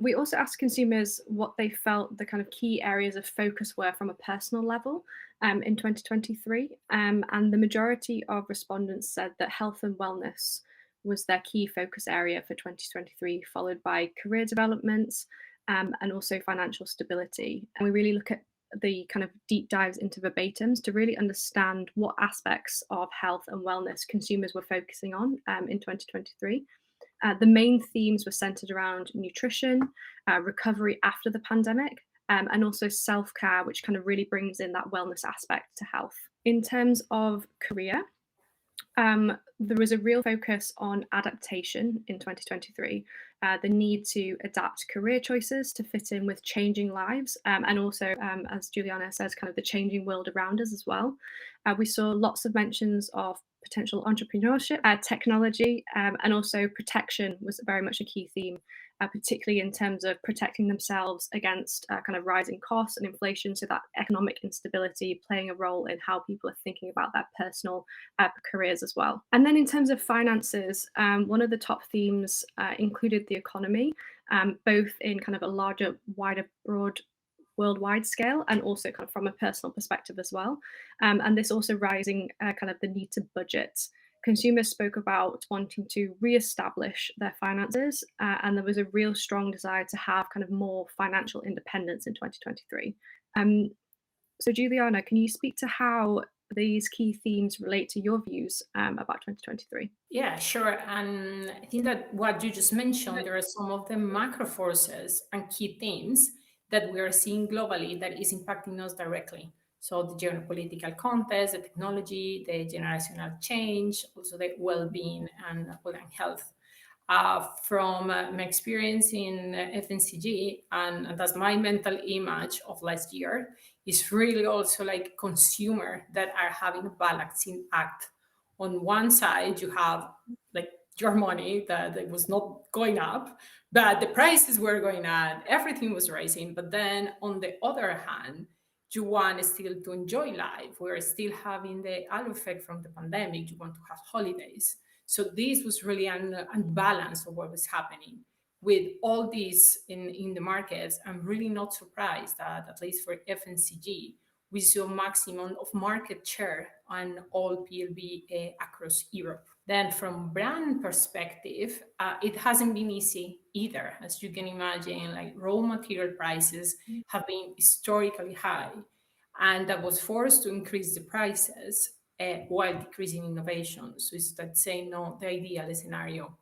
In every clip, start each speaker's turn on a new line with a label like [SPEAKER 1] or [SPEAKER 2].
[SPEAKER 1] We also asked consumers what they felt the kind of key areas of focus were from a personal level in 2023. And the majority of respondents said that health and wellness was their key focus area for 2023, followed by career developments and also financial stability. And we really look at the kind of deep dives into verbatims to really understand what aspects of health and wellness consumers were focusing on in 2023. The main themes were centered around nutrition, recovery after the pandemic, and also self care, which kind of really brings in that wellness aspect to health. In terms of career, there was a real focus on adaptation in 2023, the need to adapt career choices to fit in with changing lives, and also, as Juliana says, kind of the changing world around us as well. We saw lots of mentions of potential entrepreneurship, technology, and also protection was very much a key theme, particularly in terms of protecting themselves against kind of rising costs and inflation. So that economic instability playing a role in how people are thinking about their personal careers as well. And then in terms of finances, one of the top themes included the economy, both in kind of a larger, wider, broad worldwide scale and also kind of from a personal perspective as well. And this also rising kind of the need to budget. Consumers spoke about wanting to re-establish their finances, and there was a real strong desire to have kind of more financial independence in 2023. Um, so, Juliana, can you speak to how these key themes relate to your views about 2023?
[SPEAKER 2] Yeah, sure. And I think that what you just mentioned, there are some of the macro forces and key themes that we are seeing globally that is impacting us directly. So the geopolitical context, the technology, the generational change, also the well-being and health. From my experience in FNCG, and that's my mental image of last year, is really also like consumer that are having a balancing act. On one side, you have like your money that was not going up, but the prices were going up, everything was rising. But then on the other hand, you want still to enjoy life. We're still having the halo effect from the pandemic. You want to have holidays. So this was really an unbalance of what was happening. With all this in the markets, I'm really not surprised that, at least for FNCG, we saw maximum of market share on all PLB across Europe. Then from brand perspective, it hasn't been easy either. As you can imagine, like raw material prices have been historically high, and that was forced to increase the prices while decreasing innovation. So it's that saying no, the ideal scenario.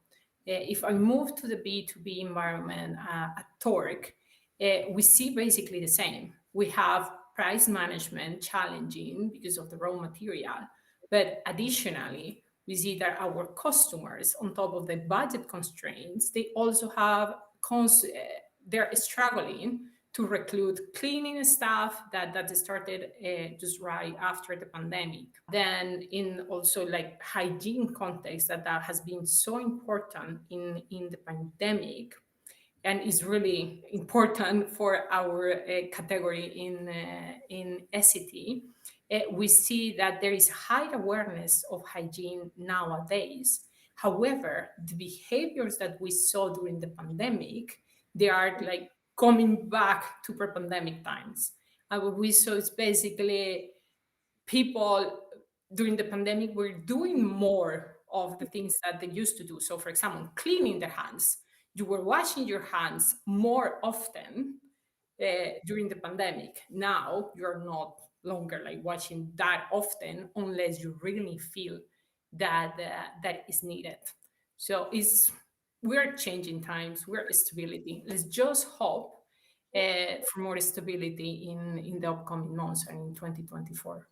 [SPEAKER 2] If I move to the B2B environment at Torque, we see basically the same. We have price management challenging because of the raw material, but additionally, we see that our customers, on top of the budget constraints, they also have they're struggling to recruit cleaning staff that started just right after the pandemic. Then in also like hygiene context that has been so important in the pandemic and is really important for our category in SCT. We see that there is high awareness of hygiene nowadays. However, the behaviors that we saw during the pandemic, they are like coming back to pre-pandemic times. And what we saw is basically people during the pandemic were doing more of the things that they used to do. So, for example, cleaning their hands. You were washing your hands more often during the pandemic. Now you're not longer like washing that often unless you really feel that that is needed. So it's we're changing times. We're stability. Let's just hope for more stability in the upcoming months and in 2024.